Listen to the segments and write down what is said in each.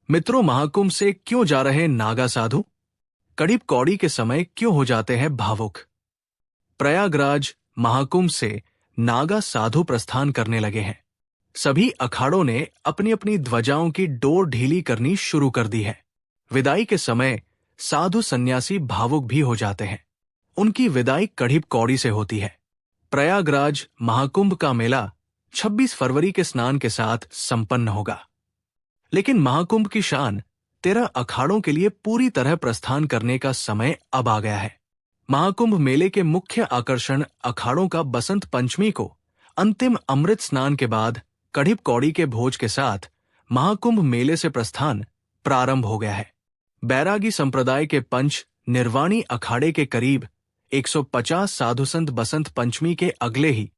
मित्रों, महाकुंभ से क्यों जा रहे नागा साधु? कड़ीब कौड़ी के समय क्यों हो जाते हैं भावुक? प्रयागराज महाकुंभ से नागा साधु प्रस्थान करने लगे हैं। सभी अखाड़ों ने अपनी अपनी ध्वजाओं की डोर ढीली करनी शुरू कर दी है। विदाई के समय साधु सन्यासी भावुक भी हो जाते हैं। उनकी विदाई कड़ीब कौड़ी से होती है। प्रयागराज महाकुंभ का मेला 26 फरवरी के स्नान के साथ संपन्न होगा। लेकिन महाकुंभ की शान 13 अखाड़ों के लिए पूरी तरह प्रस्थान करने का समय अब आ गया है। महाकुंभ मेले के मुख्य आकर्षण अखाड़ों का बसंत पंचमी को अंतिम अमृत स्नान के बाद कड़ीब कौड़ी के भोज के साथ महाकुंभ मेले से प्रस्थान प्रारंभ हो गया है। बैरागी संप्रदाय के पंच निर्वाणी अखाड़े के करीब 150 साधु संत बसंत पंचमी के अगले ही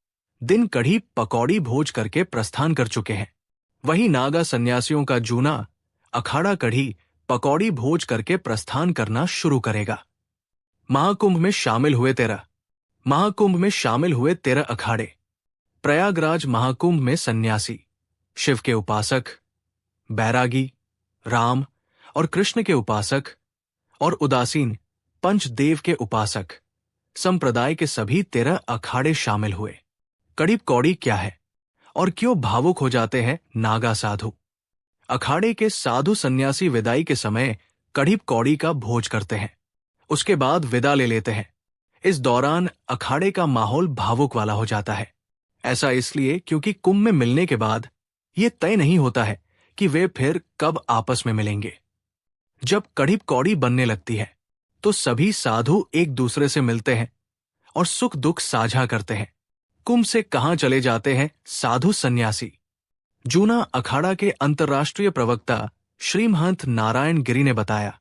दिन कढ़ी पकौड़ी भोज करके प्रस्थान कर चुके हैं। वहीं नागा सन्यासियों का जूना अखाड़ा कढ़ी पकौड़ी भोज करके प्रस्थान करना शुरू करेगा। महाकुंभ में शामिल हुए 13 अखाड़े। प्रयागराज महाकुंभ में सन्यासी, शिव के उपासक, बैरागी, राम और कृष्ण के उपासक और उदासीन पंचदेव के उपासक संप्रदाय के सभी 13 अखाड़े शामिल हुए। कड़ीब कौड़ी क्या है और क्यों भावुक हो जाते हैं नागा साधु? अखाड़े के साधु सन्यासी विदाई के समय कड़ीब कौड़ी का भोज करते हैं। उसके बाद विदा ले लेते हैं। इस दौरान अखाड़े का माहौल भावुक वाला हो जाता है। ऐसा इसलिए क्योंकि कुंभ में मिलने के बाद ये तय नहीं होता है कि वे फिर कब आपस में मिलेंगे। जब कड़ीब कौड़ी बनने लगती है तो सभी साधु एक दूसरे से मिलते हैं और सुख दुख साझा करते हैं। कुंभ से कहां चले जाते हैं साधु सन्यासी? जूना अखाड़ा के अंतर्राष्ट्रीय प्रवक्ता श्री महंत नारायण गिरी ने बताया,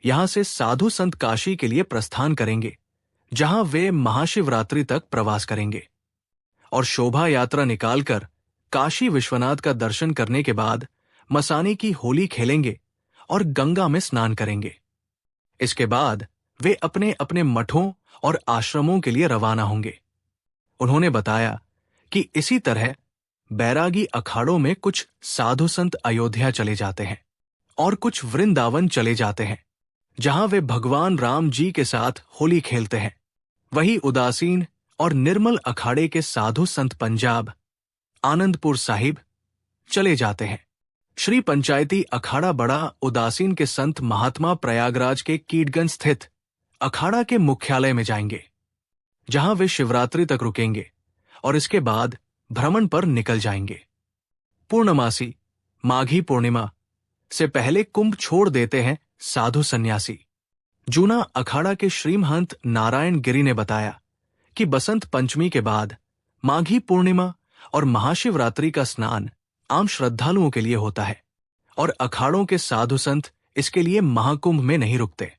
यहां से साधु संत काशी के लिए प्रस्थान करेंगे, जहां वे महाशिवरात्रि तक प्रवास करेंगे और शोभा यात्रा निकालकर काशी विश्वनाथ का दर्शन करने के बाद मसानी की होली खेलेंगे और गंगा में स्नान करेंगे। इसके बाद वे अपने अपने मठों और आश्रमों के लिए रवाना होंगे। उन्होंने बताया कि इसी तरह बैरागी अखाड़ों में कुछ साधु संत अयोध्या चले जाते हैं और कुछ वृंदावन चले जाते हैं, जहां वे भगवान राम जी के साथ होली खेलते हैं। वही उदासीन और निर्मल अखाड़े के साधु संत पंजाब, आनंदपुर साहिब चले जाते हैं। श्री पंचायती अखाड़ा बड़ा उदासीन के संत महात्मा प्रयागराज के कीटगंज स्थित अखाड़ा के मुख्यालय में जाएंगे, जहां वे शिवरात्रि तक रुकेंगे और इसके बाद भ्रमण पर निकल जाएंगे। पूर्णमासी माघी पूर्णिमा से पहले कुंभ छोड़ देते हैं साधु सन्यासी। जूना अखाड़ा के श्री महंत नारायण गिरी ने बताया कि बसंत पंचमी के बाद माघी पूर्णिमा और महाशिवरात्रि का स्नान आम श्रद्धालुओं के लिए होता है और अखाड़ों के साधु संत इसके लिए महाकुंभ में नहीं रुकते।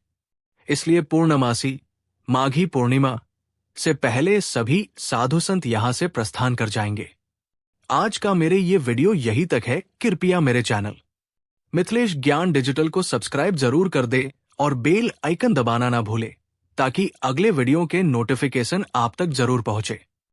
इसलिए पूर्णमासी माघी पूर्णिमा से पहले सभी साधु संत यहां से प्रस्थान कर जाएंगे। आज का मेरे ये वीडियो यही तक है। कृपया मेरे चैनल मिथिलेश ज्ञान डिजिटल को सब्सक्राइब जरूर कर दे और बेल आइकन दबाना ना भूले, ताकि अगले वीडियो के नोटिफिकेशन आप तक जरूर पहुंचे।